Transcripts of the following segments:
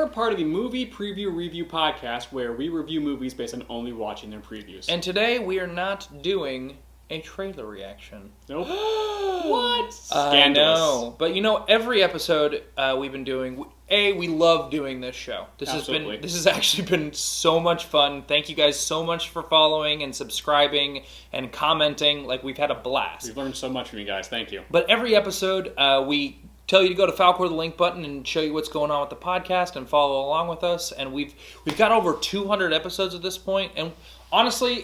we're a part of the Movie Preview Review podcast where we review movies based on only watching their previews. And today we are not doing a trailer reaction. Nope. What? Scandalous. No. But every episode we've been doing, we love doing this show. This has actually been so much fun. Thank you guys so much for following and subscribing and commenting. Like, we've had a blast. We've learned so much from you guys. Thank you. But every episode, we tell you to go to Falcor the link button and show you what's going on with the podcast and follow along with us. And we've got over 200 episodes at this point, and honestly,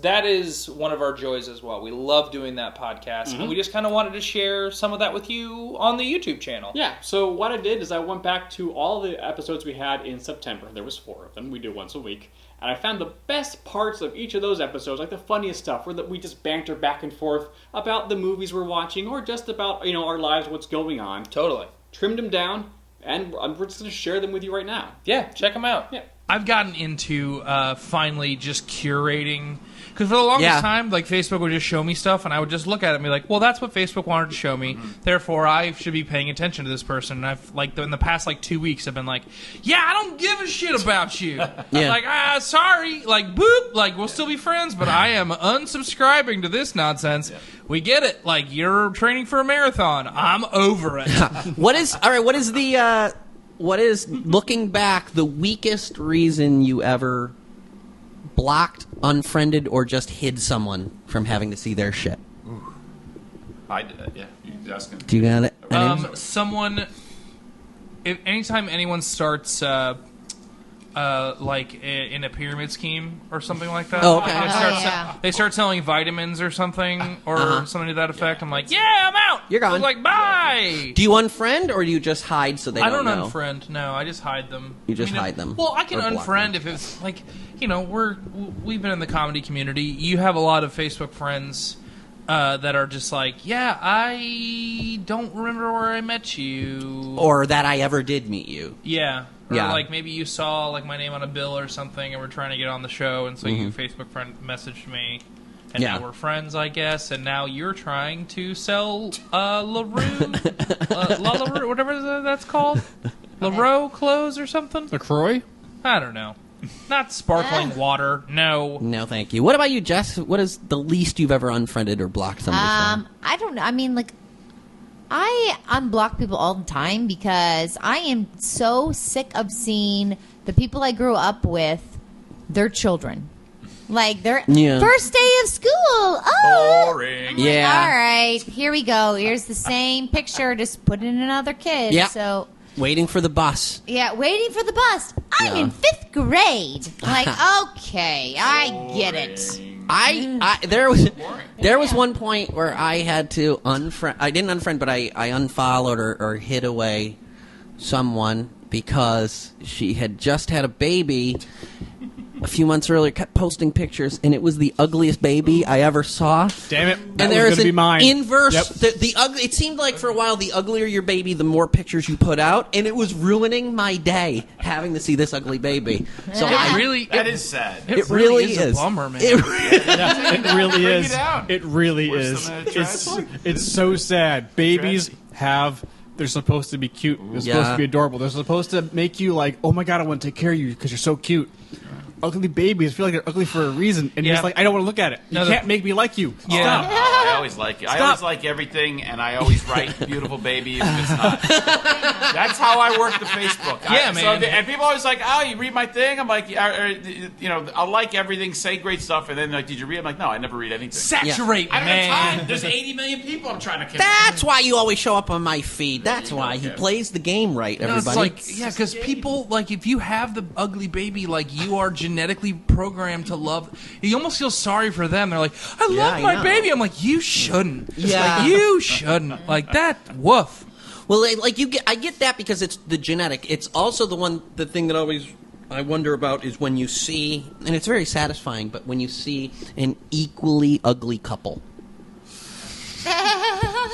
that is one of our joys as well. We love doing that podcast, and we just kind of wanted to share some of that with you on the YouTube channel. Yeah, so what I did is I went back to all the episodes we had in September. There was 4 of them. We do once a week. And I found the best parts of each of those episodes, like the funniest stuff, where we just banter back and forth about the movies we're watching or just about, our lives, what's going on. Totally. Trimmed them down, and we're just going to share them with you right now. Yeah, check them out. Yeah. I've gotten into finally just curating, because for the longest time, like, Facebook would just show me stuff, and I would just look at it and be like, well, that's what Facebook wanted to show me, therefore I should be paying attention to this person. And I've, like, in the past, 2 weeks, I've been like, I don't give a shit about you. Like, sorry, like, boop, like, we'll still be friends, but I am unsubscribing to this nonsense. Yeah. We get it. Like, you're training for a marathon. I'm over it. What is looking back the weakest reason you ever blocked, unfriended, or just hid someone from having to see their shit? Ooh. I did that, yeah. You asking? Do you got it? Someone, anytime anyone starts in a pyramid scheme or something like that. Oh, okay. They start selling vitamins or something or something to that effect. I'm like, I'm out. You're gone. I'm like, bye. Do you unfriend or do you just hide so they don't know? I don't unfriend. No, I just hide them. You just hide them. Well, I can unfriend if it's like, we've been in the comedy community. You have a lot of Facebook friends that are just like, I don't remember where I met you. Or that I ever did meet you. Yeah. Or like maybe you saw like my name on a bill or something and we're trying to get on the show, and so you Facebook friend messaged me, and now we're friends, I guess, and now you're trying to sell LaRue, LaRue, whatever that's called, LaRue clothes or something? LaCroix? I don't know. Not sparkling water. No. No, thank you. What about you, Jess? What is the least you've ever unfriended or blocked somebody from? I don't know. I mean, like, I unblock people all the time because I am so sick of seeing the people I grew up with, their children. Like, their first day of school. Oh, boring. Like, all right, here we go. Here's the same picture, just put in another kid. Yeah. So waiting for the bus. Yeah, waiting for the bus. I'm in 5th grade. Like, okay, I get it. There was one point where I had to unfriend. I didn't unfriend, but I unfollowed or hid away someone because she had just had a baby a few months earlier, kept posting pictures, and it was the ugliest baby I ever saw. Damn it! And there is an inverse. The ugly. It seemed like for a while, the uglier your baby, the more pictures you put out, and it was ruining my day having to see this ugly baby. So that is sad. It really is a bummer, man. It really is. It really is. It's so sad. Babies they're supposed to be cute. They're supposed to be adorable. They're supposed to make you like, oh my god, I want to take care of you because you're so cute. Ugly babies feel like they're ugly for a reason, and you're just like, I don't want to look at it. You can't make me like you. Stop. I always like it. I always like everything, and I always write beautiful baby if it's not. That's how I work the Facebook. Man. And people always like, oh, you read my thing? I'm like, I'll like everything, say great stuff, and then like, did you read? I'm like, no, I never read anything. Saturate, I don't man. have time. There's 80 million people I'm trying to connect. That's why you always show up on my feed. That's why he plays the game right, everybody. It's like, because people, like, if you have the ugly baby, like, you are genetically programmed to love. You almost feel sorry for them. They're like, I love my baby. I'm like, you shouldn't. Like, you shouldn't. Like, that, woof. Well, like, I get that because it's the genetic. It's also the thing that always I wonder about is when you see, and it's very satisfying, but when you see an equally ugly couple.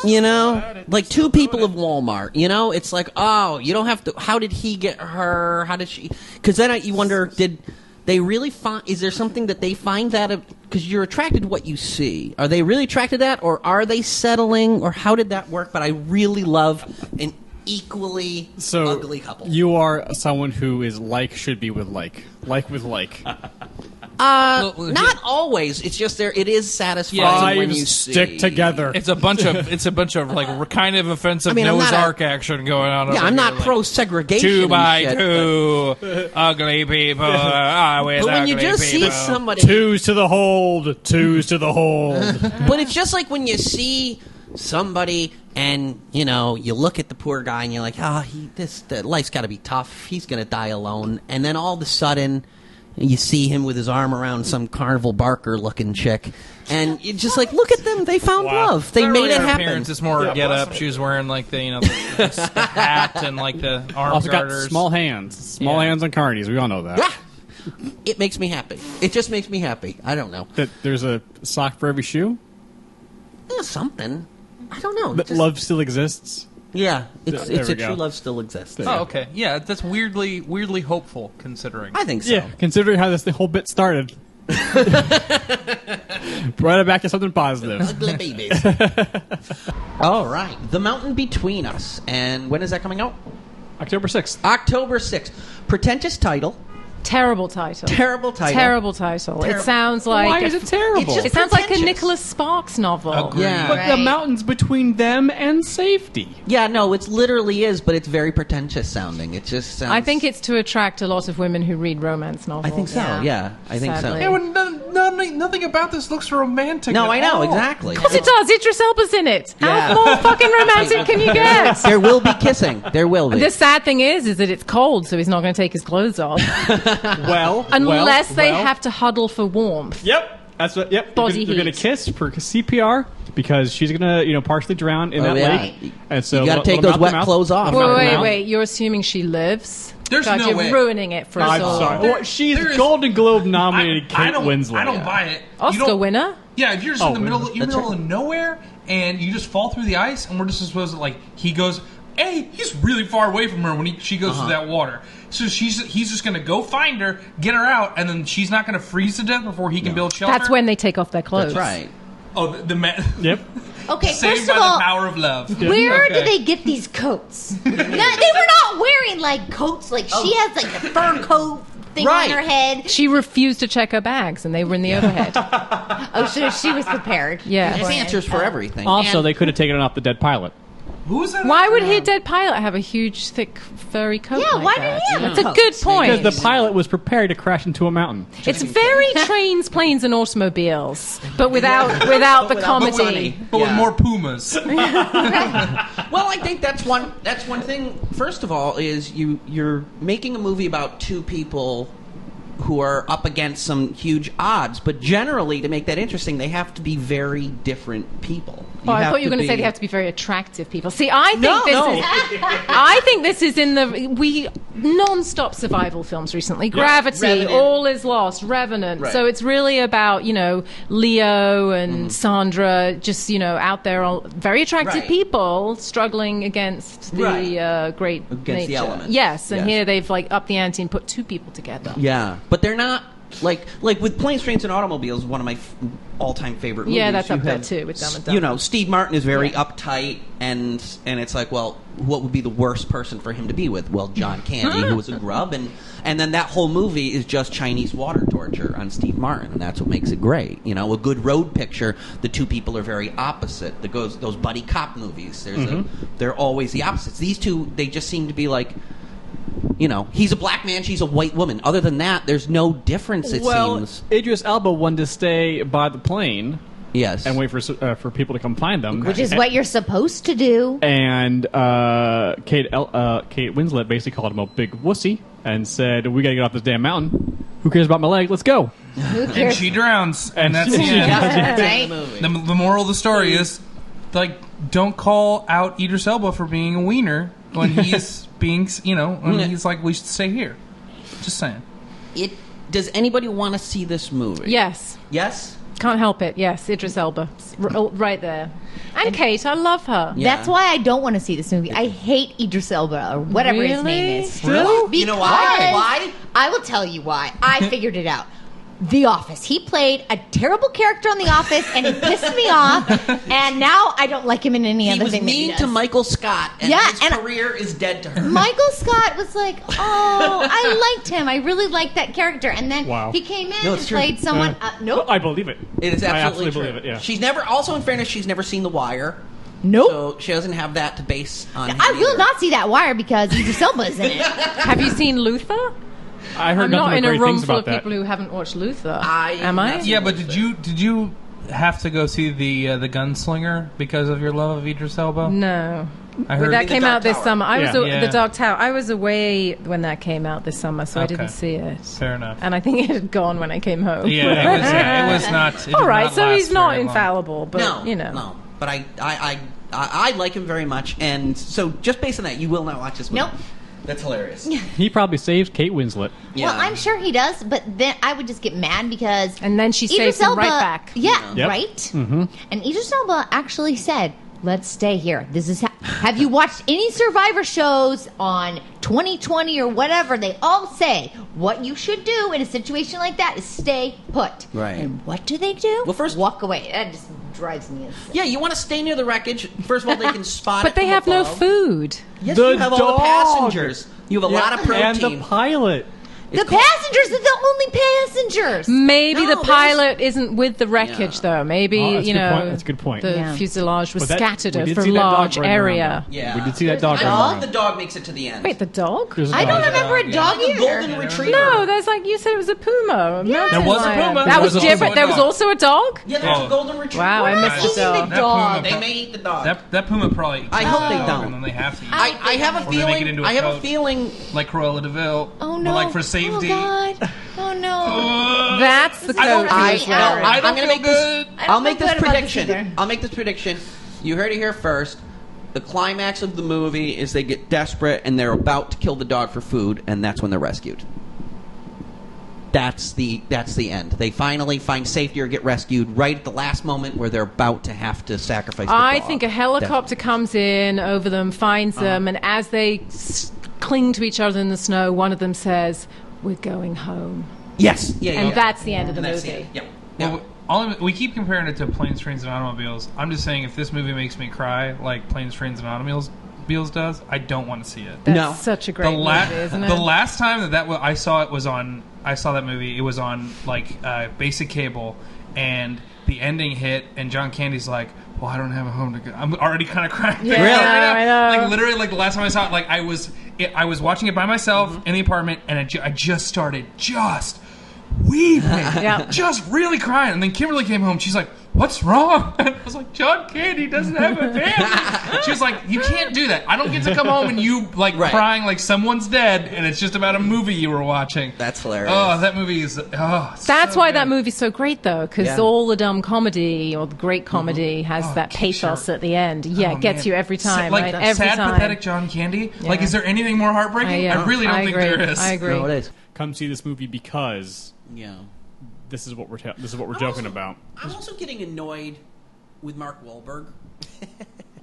Like 2 people of Walmart, it's like, oh, you don't have to, how did he get her, how did she, because then you wonder, did they really find, is there something that they find that, because you're attracted to what you see, are they really attracted to that, or are they settling, or how did that work? But I really love an equally So ugly couple. you are someone who is should be with like with like. Not always. It's just it is satisfying when you stick together. It's a bunch of like kind of offensive I'm Noah's not Ark action going on. Yeah, I'm not pro segregation. 2 by shit, 2 ugly people. But when you just see somebody, twos to the hold. but it's just like when you see somebody and you look at the poor guy and you're like, the life's got to be tough. He's gonna die alone, and then all of a sudden. You see him with his arm around some Carnival Barker looking chick, and you're just like, look at them. They found love. They made it happen. Appearance is more get up. She was wearing like the the hat and like the arm Also garters. got small hands on carnies. We all know that. Yeah. It makes me happy. It just makes me happy. I don't know. That there's a sock for every shoe. Something. I don't know. That love still exists. Yeah, it's we a go. true love still exists. Oh, okay. Yeah, that's weirdly hopeful considering. I think so. Yeah, considering how the whole bit started. Brought it back to something positive. Ugly babies. All right. The Mountain Between Us. And when is that coming out? October 6th. October 6th. Pretentious title. Terrible title. Terrible title. Terrible title. It sounds like Why is it terrible? It's it sounds like a pretentious. Nicholas Sparks novel. Agreed. Yeah. But the Right. mountain's between them and safety. Yeah, no, it literally is, but it's very pretentious sounding. It just sounds... I think it's to attract a lot of women who read romance novels. I think so, yeah. I think so. Sadly. Yeah, nothing about this looks romantic. No, at I know, all. exactly. Of course it does. Idris Elba's in it. Yeah. How more fucking romantic can you get? There will be kissing. There will be. The sad thing is that it's cold, so he's not going to take his clothes off. Unless they have to huddle for warmth. Yep. That's what. Yep. Body they're gonna heat. kiss for CPR because she's gonna, partially drown in that lake. And so you got to take those wet clothes off. Wait. You're assuming she lives? There's God, no you're way. ruining it for I'm us all. sorry. Well, she's there is- Golden Globe nominated Kate Winslet. I don't buy it. You Oscar don't- winner? Yeah, if you're just Oh, in the middle, winner. you're in the That's middle of nowhere, and you just fall through the ice, and we're just supposed to he goes, hey, he's really far away from her when she goes through that water. So he's just gonna go find her, get her out, and then she's not gonna freeze to death before he can build shelter. That's when they take off their clothes. That's right. Oh, the man. Yep. Okay, Saved first by of all, the power of love. where Okay. did they get these coats? They were not wearing coats. She has the fur coat thing Right. on her head. She refused to check her bags, and they were in the overhead. Oh, so she was prepared. Yeah. There's answers for everything. Also, And- they could have taken it off the dead pilot. Who is that? Why would a dead pilot have a huge, thick, furry coat? Yeah, like why that? did he have That's a good point. Because the pilot was prepared to crash into a mountain. It's very trains, planes, and automobiles, but without the comedy. But with more pumas. Well, I think that's one thing. First of all, is you're making a movie about two people who are up against some huge odds, but generally, to make that interesting, they have to be very different people. Oh, I thought you were going to say they have to be very attractive people. See, I think this is in the non-stop survival films recently. Gravity, Revenant. All Is Lost, Revenant. Right. So it's really about Leo and Sandra, just out there, all very attractive Right. people struggling against the Right. great Against nature. the elements. Yes, and Yes. here they've upped the ante and put two people together. Yeah, but they're not like with Planes, Trains, and Automobiles. One of my all-time favorite movies. Yeah, that's You up there have- too with Dumb and Dumber. Steve Martin is very Yeah. uptight, and it's like, well, what would be the worst person for him to be with? Well, John Candy, who was a grub, and then that whole movie is just Chinese water torture on Steve Martin, and that's what makes it great. A good road picture. The two people are very opposite. Those buddy cop movies. They're always the opposites. These two, they just seem to be like. He's a black man, she's a white woman. Other than that, there's no difference, it seems. Idris Elba wanted to stay by the plane Yes. and wait for people to come find them. Which is what you're supposed to do. And Kate Winslet basically called him a big wussy and said, "We gotta get off this damn mountain. Who cares about my leg? Let's go." Who And cares? she drowns. And that's she- the end. Right? The moral of the story is, don't call out Idris Elba for being a wiener when he's being, when he's like, we should stay here. Just saying. Does anybody want to see this movie? Yes. Yes? Can't help it. Yes, Idris Elba. Right there. And Kate, I love her. Yeah. That's why I don't want to see this movie. I hate Idris Elba or whatever his Really? name is. Really? You know why? Because- Why? I will tell you why. I figured it out. The Office. He played a terrible character on The Office, and he pissed me off. And now I don't like him in any other thing. He was mean to Michael Scott, and his career is dead to her. Michael Scott was like, "Oh, I liked him. I really liked that character." And then he came in and played someone. Nope. I believe it. It is absolutely I absolutely true. believe it. Yeah. She's never. Also, in fairness, she's never seen The Wire. Nope. So she doesn't have that to base on. I will not see that Wire because Idris Elba is in it. Have you seen Luther? I heard I'm nothing not in but a great room things full about of that. people who haven't watched Luther. Am I? Yeah, but did you have to go see the Gunslinger because of your love of Idris Elba? No. I heard that came out this summer. I was Yeah. The Dark Tower. I was away when that came out this summer, so I didn't see it. Fair enough. And I think it had gone when I came home. Yeah, it was not. It All did right, not so last he's not very long. infallible, but No. But I like him very much, and so just based on that, you will not watch this movie. Nope. That's hilarious. He probably saves Kate Winslet. Yeah. Well, I'm sure he does, but then I would just get mad because and then she Idris saves him Elba, right back. Yeah, Yep. right. Mm-hmm. And Idris Elba actually said, "Let's stay here. This is have you watched any Survivor shows on 2020 or whatever? They all say what you should do in a situation like that is stay put. Right. And what do they do? Well, first walk away. That just drives me insane. Yeah, you want to stay near the wreckage. First of all, they can spot it. But they from have no above. food. Yes, The you have all the dog. passengers. You have a lot of protein. And the pilot. The passengers are the only passengers. Maybe No, the pilot isn't with the wreckage, Yeah. though. Maybe, Oh, that's a you good know, point. That's a good point. the Yeah. fuselage was But that- scattered we did over a see that dog large running around, area. though. Yeah. We did see that dog I running hope around. the dog makes it to the end. Wait, the dog? There's a I don't dog. remember a dog the either. golden retriever. No, there's like you said it was a puma. Yeah. Mountain There was a lion. puma. That There was was also different. a There was dog. also a dog. Yeah, there's Oh. a golden retriever. Wow, I We're missed not the eating dog. the That dog. puma They may eat the dog. That puma probably. I hope they dog, don't. And then they have to eat. I have a Or they make it feeling. into a I have a coat. feeling. Like Cruella de Vil. Oh no! But like for safety. Oh God! Oh no! That's the I don't coat he was feel- wearing. I don't I'm gonna feel make this- good. I don't I'll make feel this good about this either. prediction. I'll make this prediction. You heard it here first. The climax of the movie is they get desperate and they're about to kill the dog for food, and that's when they're rescued. That's the end. They finally find safety or get rescued right at the last moment where they're about to have to sacrifice the I dog. think a helicopter comes in over them, finds them, and as they cling to each other in the snow, one of them says, "We're going home," Yes. Yeah. and yeah. that's the end of the And that's movie. it. Yep. Well, we keep comparing it to Planes, Trains, and Automobiles. I'm just saying, if this movie makes me cry like Planes, Trains, and Automobiles does, I don't want to see it. That's No. such a great movie, isn't it? The last time I saw it was on. I saw that movie. It was on like basic cable, and the ending hit, and John Candy's like, "Well, I don't have a home to go." I'm already kind of crying. Yeah, right I now. know. Like literally, like the last time I saw it, like I was watching it by myself in the apartment, and I just started weeping, just really crying. And then Kimberly came home. She's like, "What's wrong?" And I was like, "John Candy doesn't have a family." She was like, "You can't do that. I don't get to come home and you like Right. crying like someone's dead, and it's just about a movie you were watching." That's hilarious. Oh, that movie is. That's why that movie's so great, though, because Yeah. all the dumb comedy or the great comedy has that pathos at the end. Yeah, it gets you every time, Like right? Every sad, time. pathetic John Candy. Like, Yeah. is there anything more heartbreaking? I really don't think agree. there is. I agree. No, it is. Come see this movie because Yeah. this is what we're joking about. I'm also getting annoyed with Mark Wahlberg.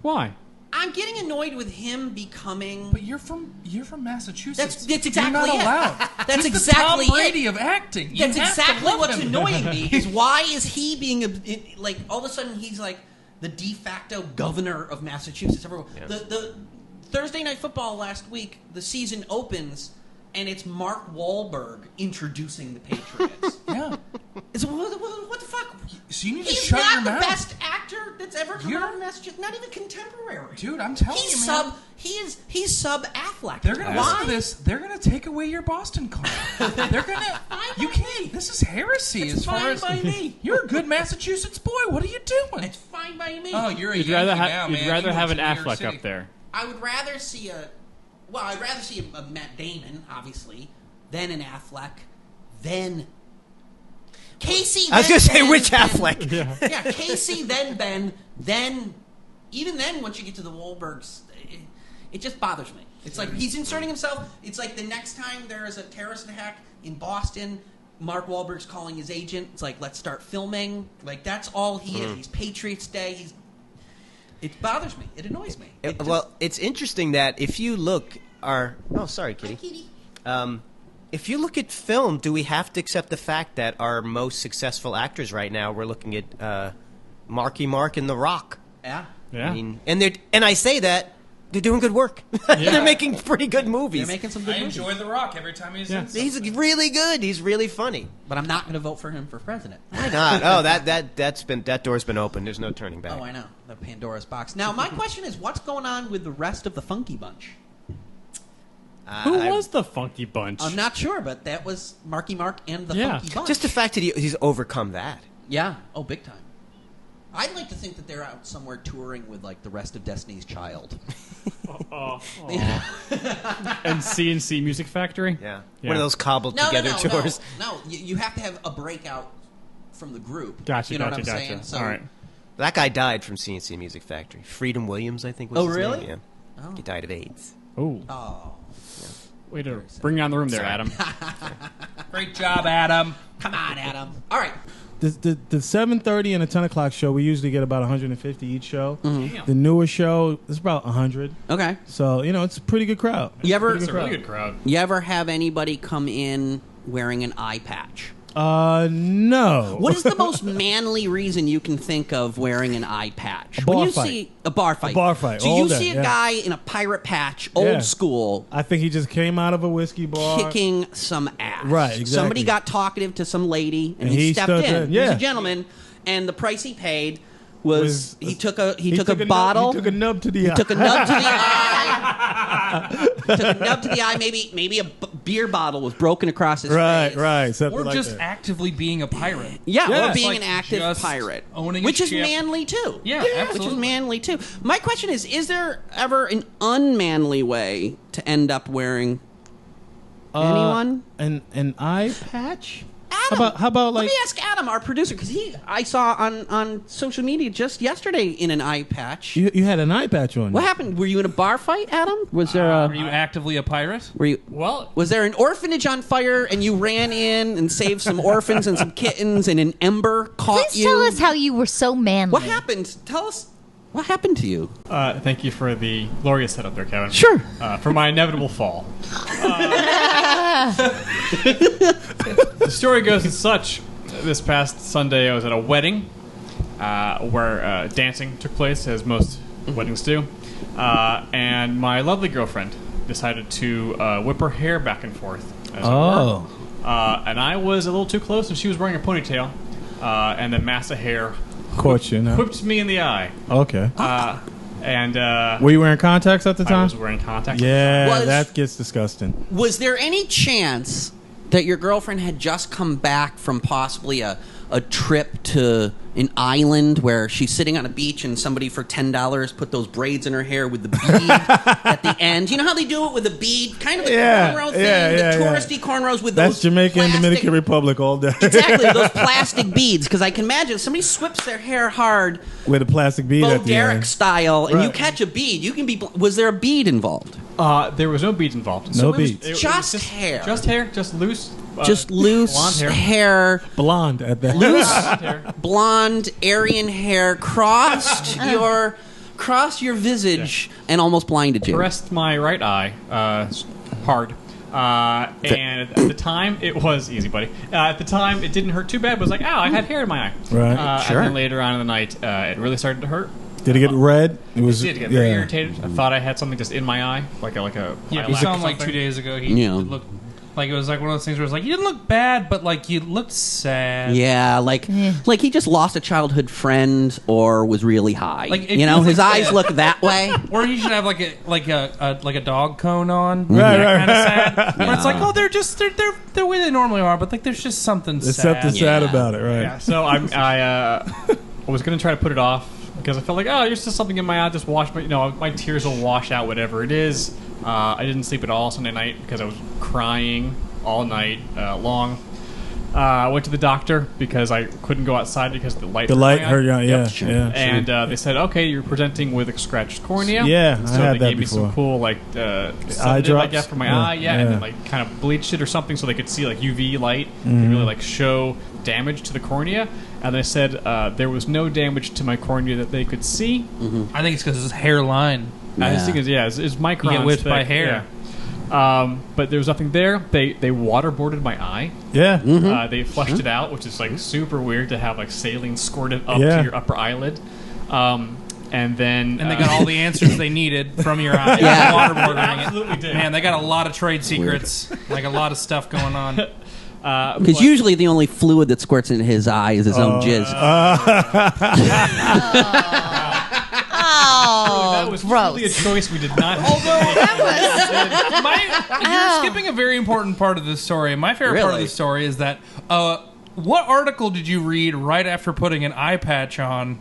Why? I'm getting annoyed with him becoming. But you're from Massachusetts. That's exactly You're not it. allowed. That's He's exactly the Tom Brady it. of acting. You That's have to exactly love what's him. annoying me. Is why is he being like all of a sudden he's like the de facto governor of Massachusetts? Everyone, the Thursday Night Football last week, the season opens. And it's Mark Wahlberg introducing the Patriots. Yeah. It's, what the fuck? So you need to He's shut not your the mouth. best actor that's ever come out of Massachusetts. Not even contemporary. Dude, I'm telling He's you, man. He's sub Affleck. They're gonna Why? listen to this. They're gonna take away your Boston card. They're gonna. You can't. This is heresy. It's as far fine as by me. You're a good Massachusetts boy. What are you doing? It's fine by me. Oh, you're a You'd Yankee rather now, man. you'd rather You have moved an to New York Affleck City. up there. I would rather see I'd rather see a Matt Damon, obviously, then an Affleck, then Casey. I was then going to say Ben, which then- Affleck. Yeah, Casey, then Ben, then even then once you get to the Wahlbergs, it just bothers me. It's like he's inserting himself. It's like the next time there is a terrorist attack in Boston, Mark Wahlberg's calling his agent. It's like, let's start filming. Like that's all he is. He's Patriots Day. It bothers me. It annoys me. Well, it's interesting that if you look, sorry, Kitty. Kitty. if you look at film, do we have to accept the fact that our most successful actors right now, we're looking at Marky Mark and The Rock? Yeah. Yeah. I mean, and I say that they're doing good work. They're making pretty good movies. They're making some good movies. enjoy The Rock every time he's in something. He's really good. He's really funny. But I'm not going to vote for him for president. Why not? Oh, that door's been opened. There's no turning back. Oh, I know. The Pandora's box. Now, my question is, what's going on with the rest of the Funky Bunch? Who was the Funky Bunch? I'm not sure, but that was Marky Mark and the Yeah. Funky Bunch. Just the fact that he's overcome that. Yeah. Oh, big time. I'd like to think that they're out somewhere touring with, like, the rest of Destiny's Child. And CNC Music Factory? Yeah. One of those cobbled together tours. No, you have to have a breakout from the group. Gotcha, you know gotcha. what I'm saying? So, all right. That guy died from CNC Music Factory. Freedom Williams, I think was his really? name. Yeah. Oh. He died of AIDS. Oh. Oh. Way to bring down the room there, Adam. Great job, Adam. Come on, Adam. All right. The 7:30 and the 10 o'clock show, we usually get about 150 each show. The newer show is about 100. Okay. So, it's a pretty good crowd. It's a really good crowd. You ever have anybody come in wearing an eye patch? No. What is the most manly reason you can think of wearing an eye patch? A bar when you fight. see a bar fight. A bar fight, So all you day, see a yeah. guy in a pirate patch, Yeah. old school, I think he just came out of a whiskey bar. kicking some ass. Right, exactly. Somebody got talkative to some lady, and And he he stepped stood in. there, He was yeah. a gentleman, and the price he paid was he took a nub- bottle. He took a nub to the eye. Took a nub to the eye. Took a nub to the eye. Maybe a beer bottle was broken across his Right, face. right. something Or like just that. actively being a pirate. Yeah, Yeah. or being Like an active just pirate, owning a which is ship. manly too. Yeah, which absolutely. is manly too. My question is there ever an unmanly way to end up wearing? Anyone? An eye patch? Adam. How about Let like me ask Adam, our producer, because I saw on social media just yesterday in an eye patch. you had an eye patch on? What happened? Were you in a bar fight, Adam? Was there Were you actively a pirate? Was there an orphanage on fire and you ran in and saved some orphans and some kittens and an ember caught Please you? tell us how you were so manly. What happened? Tell us what happened to you. Thank you for the glorious setup there, Kevin. Sure. For my inevitable fall. The story goes as such. This past Sunday, I was at a wedding where dancing took place, as most weddings do. And my lovely girlfriend decided to whip her hair back and forth. As it were. And I was a little too close, and she was wearing a ponytail. And the mass of hair Caught you, no? whipped me in the eye. Okay. And Were you wearing contacts at the time? I was wearing contacts. Yeah, that gets disgusting. Was there any chance that your girlfriend had just come back from possibly a trip to an island where she's sitting on a beach and somebody for $10 put those braids in her hair with the bead at the end? You know how they do it with a bead? Kind of like Yeah, the cornrow thing, yeah, the yeah. touristy cornrows with That's those Jamaica and plastic- Dominican Republic all day. Exactly, those plastic beads. Because I can imagine if somebody swips their hair hard, With a plastic bead Bo at the Derek end. style, and you Right. catch a bead, you can be. Was there a bead involved? There was no beads involved. No it was- beads. Just hair. Just hair, just loose. Just loose blonde hair. Blonde at that. Loose Blonde hair. blonde Aryan hair crossed your visage and almost blinded you. Caressed my right eye hard. And at the time, it was easy, buddy. At the time, it didn't hurt too bad. But it was like, ow, I had hair in my eye. Right. Sure. And then later on in the night, it really started to hurt. Did it get red? It was. It did get very irritated. I thought I had something just in my eye, like a Yeah, eyelash we or saw him like something. 2 days ago. He looked like it was like one of those things where it's like you didn't look bad, but like you looked sad. Yeah, like he just lost a childhood friend or was really high. Like, it you know, feels his like eyes that. look that way. Or you should have like a dog cone on. Right, that right. kind of sad. Where it's like, oh, they're where they normally are, but like there's just something There's sad. something sad about it, right? Yeah, so I was gonna try to put it off because I felt like, oh, there's just something in my eye. Just wash my tears will wash out whatever it is. I didn't sleep at all Sunday night because I was crying all night long. I went to the doctor because I couldn't go outside because the light. The hurt light my eye. hurt you. Yeah, Yep. yeah. And they said, okay, you're presenting with a scratched cornea. Yeah, so I had they that gave me some before. cool like eye sedative, I drops? guess, for my Yeah, eye. Yeah, and yeah. then like kind of bleached it or something so they could see like UV light Mm-hmm. and really like show damage to the cornea. And they said there was no damage to my cornea that they could see. I think it's because his hairline. I just think it's microns. You get whipped by thick, hair. yeah. But there was nothing there. They waterboarded my eye. Yeah. Mm-hmm. They flushed it out, which is like super weird to have like saline squirted up to your upper eyelid. And then they got all the answers they needed from your eye. Yeah. Waterboarding Absolutely it. did. Man, they got a lot of trade secrets, like a lot of stuff going on. Because usually the only fluid that squirts into his eye is his own jizz. That was really a choice we did not have. You're skipping a very important part of this story. My favorite part of the story is that what article did you read right after putting an eye patch on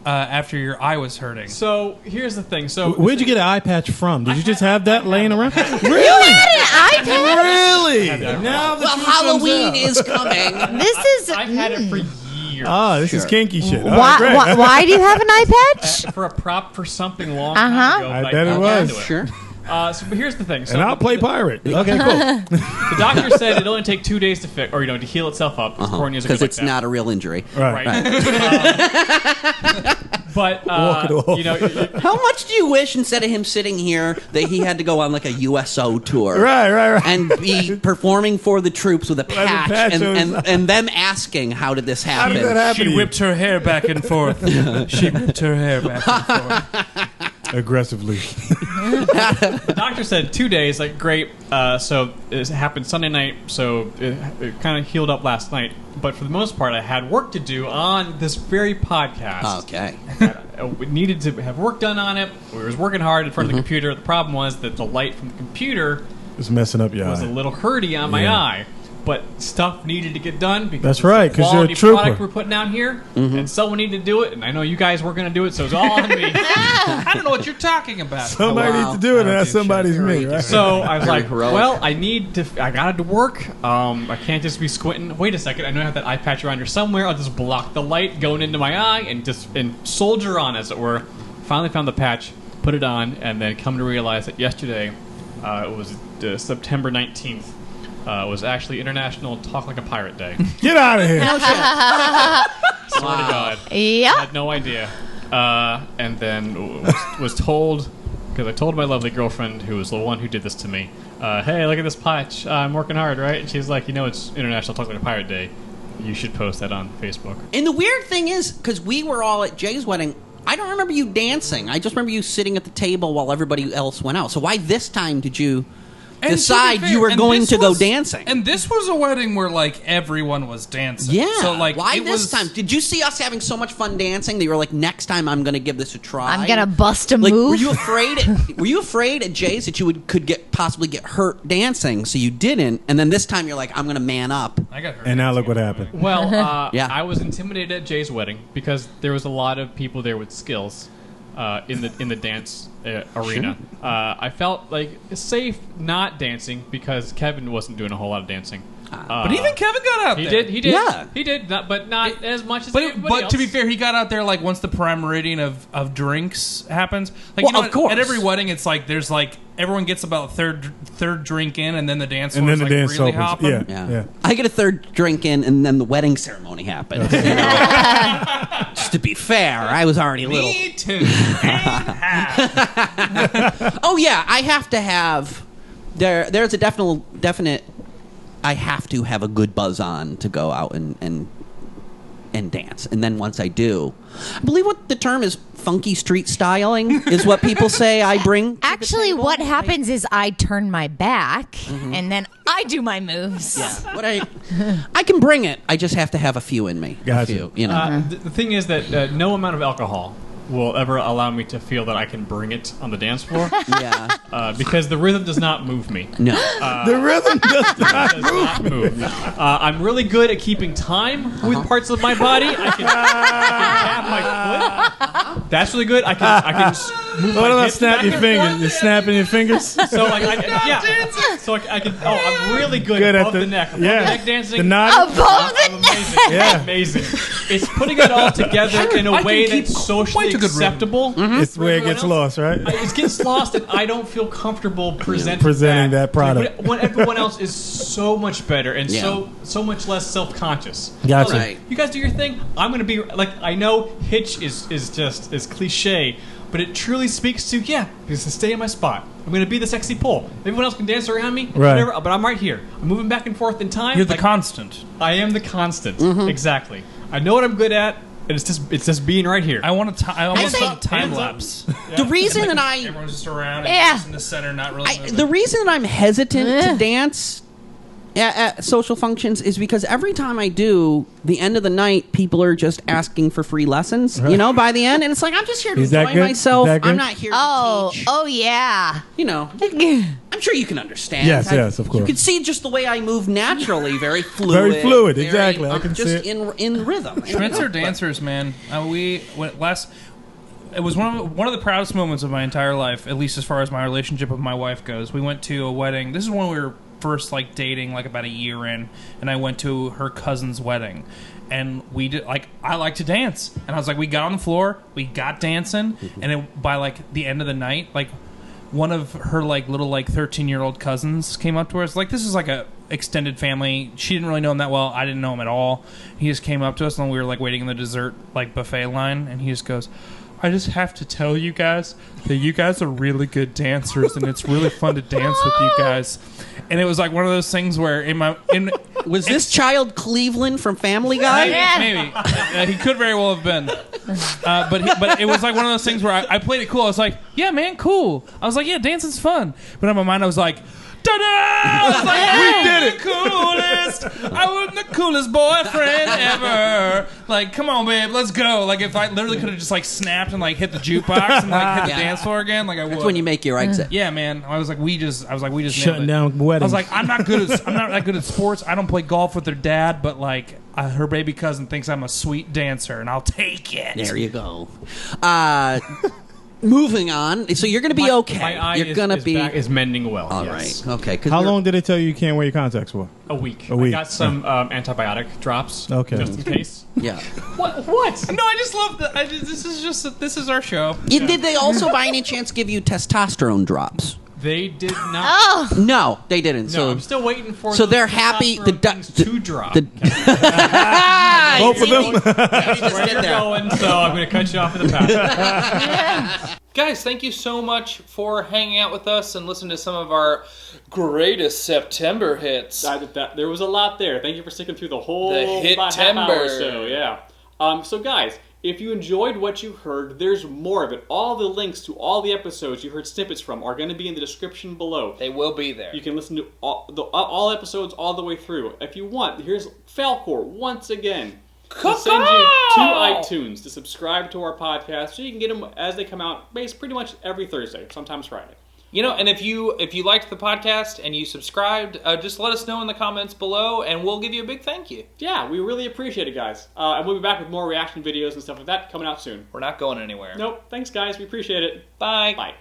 after your eye was hurting? So here's the thing. So where'd you get an eye patch from? Did you just have that laying around? Really? You had an eye patch? Really? Now the truth Halloween comes out. is coming. This is. I've had it for years. Oh, this is kinky shit. Why do you have an eye patch? For a prop for something long time ago. I bet it was. Sure. But here's the thing. So And I'll play pirate. Okay, cool. The doctor said it'll only take 2 days to fix, or to heal itself up. Because it's not a real injury. Right. But Walk it off. How much do you wish instead of him sitting here that he had to go on like a USO tour, Right. and be performing for the troops with a patch, patch and them asking how did this happen? How did that happen? She whipped her hair back and forth. She whipped her hair back and forth. Aggressively. The doctor said 2 days, like, great. So it happened Sunday night, so it kind of healed up last night. But for the most part, I had work to do on this very podcast. Okay. We needed to have work done on it. We was working hard in front of the computer. The problem was that the light from the computer It's messing up your was eye. a little hurty on my eye. But stuff needed to get done because That's it's a right, 'cause you're a quality trooper. product we're putting out here, and someone needed to do it. And I know you guys were going to do it, so it's all on me. I don't know what you're talking about. Somebody needs to do it, and that somebody's me, right? So I was Very like, heroic. well, I got to work. I can't just be squinting. Wait a second, I know I have that eye patch around here somewhere. I'll just block the light going into my eye and soldier on, as it were. Finally found the patch, put it on, and then come to realize that yesterday, it was September 19th, was actually International Talk Like a Pirate Day. Get out of here. Swear to God. Yeah. I had no idea. And then was told, because I told my lovely girlfriend, who was the one who did this to me, hey, look at this patch. I'm working hard, right? And she's like, it's International Talk Like a Pirate Day. You should post that on Facebook. And the weird thing is, because we were all at Jay's wedding, I don't remember you dancing. I just remember you sitting at the table while everybody else went out. So why this time did you decide you were going to go dancing? And this was a wedding where, like, everyone was dancing. Yeah. So, like, why this time? Did you see us having so much fun dancing that you were like, next time I'm going to give this a try? I'm gonna bust a like, move. Were you afraid at Jay's that you could possibly get hurt dancing, so you didn't? And then this time you're like, I'm going to man up. I got hurt. And now look what happened. Well, Yeah. I was intimidated at Jay's wedding because there was a lot of people there with skills in the dance arena. I felt like safe not dancing because Kevin wasn't doing a whole lot of dancing. But even Kevin got out there. He did. Yeah. He did, but not as much as everybody But else. to be fair, he got out there like once the prime meridian of drinks happens. Like, Well, you know, of course. at every wedding, it's like there's like everyone gets about third drink in, and then the dance And floor then is the like dance really opens. hopping. Yeah. I get a third drink in, and then the wedding ceremony happens. Just to be fair, I was already a little. Me too. Oh yeah, I have to have. There's a definite. I have to have a good buzz on to go out and dance, and then once I do, I believe what the term is, funky street styling is what people say I bring. to the Actually, table. what happens is I turn my back and then I do my moves. Yeah, what I can bring it. I just have to have a few in me. Gotcha. A few, you know. The thing is that no amount of alcohol will ever allow me to feel that I can bring it on the dance floor. Yeah. Because the rhythm does not move me. No. The rhythm does not Does not move. I'm really good at keeping time with parts of my body. I can tap my foot. That's really good. I can move What my about hips snap back your and fingers? forth. You're snapping your fingers? So like, I can. Oh, I'm really good Good at above the neck. Above yeah. the neck dancing. The nod? Above the I'm amazing. Yeah. Amazing. It's putting it all together in a way that's socially acceptable. It's where it gets lost, right? It gets lost, and I don't feel comfortable presenting that product when everyone else is so much better and so much less self-conscious. Gotcha. Right. You guys do your thing. I'm going to be like, I know Hitch is just as cliche, but it truly speaks to because to stay in my spot. I'm going to be the sexy pole. Everyone else can dance around me, whatever, but I'm right here. I'm moving back and forth in time. You're the constant. I am the constant. Exactly. I know what I'm good at, and it's just being right here. I want to. I almost thought time lapse. The reason that everyone's just around and just in the center, not really. The reason that I'm hesitant to dance at social functions is because every time I do, the end of the night, people are just asking for free lessons. You know, by the end, and it's like I'm just here to enjoy myself. I'm not here to teach. Oh yeah. You know, I'm sure you can understand. Yes, of course. You can see just the way I move naturally, very fluid. Very fluid, exactly. I can just see it. in rhythm. Schmitz are dancers, man. We went last. It was one of the proudest moments of my entire life, at least as far as my relationship with my wife goes. We went to a wedding. This is when we were first dating, about a year in, and I went to her cousin's wedding, and we did I like to dance, and I was we got on the floor, we got dancing, and by the end of the night, one of her little 13-year-old cousins came up to us. This is a extended family. She didn't really know him that well. I didn't know him at all. He just came up to us, and we were waiting in the dessert buffet line, and he just goes, I just have to tell you guys that you guys are really good dancers, and it's really fun to dance with you guys. And it was one of those things where was this child Cleveland from Family Guy? Maybe. He could very well have been. But it was one of those things where I played it cool. I was like, yeah, man, cool. I was like, yeah, dancing's fun. But in my mind, I was like, ta-da! I was we did it. Coolest. I was the coolest boyfriend ever. Come on, babe, let's go. If I literally could have just snapped and hit the jukebox and hit the dance floor again, I would. That's when you make your exit. Yeah, man. I was we just shutting down weddings. I was I'm not that good at sports. I don't play golf with her dad, but her baby cousin thinks I'm a sweet dancer, and I'll take it. There you go. Moving on. So you're going to be okay. My eye is mending well. All yes. right. Okay. How long did they tell you can't wear your contacts for? A week. I got some antibiotic drops. Okay. Just in case. Yeah. What? No, I just love that. This is our show. Did they also, by any chance, give you testosterone drops? They did not. Oh. No, they didn't. No, so I'm still waiting for. So they're happy. To drop. Both of them. Where you're going, so I'm going to cut you off in the path. Guys, thank you so much for hanging out with us and listening to some of our greatest September hits. There was a lot there. Thank you for sticking through the whole half hour or so. Yeah. So guys, if you enjoyed what you heard, there's more of it. All the links to all the episodes you heard snippets from are going to be in the description below. They will be there. You can listen to all episodes all the way through. If you want, here's Falcor once again. To send you to iTunes to subscribe to our podcast so you can get them as they come out pretty much every Thursday, sometimes Friday. And if you liked the podcast and you subscribed, just let us know in the comments below, and we'll give you a big thank you. Yeah, we really appreciate it, guys. And we'll be back with more reaction videos and stuff like that coming out soon. We're not going anywhere. Nope. Thanks, guys. We appreciate it. Bye. Bye.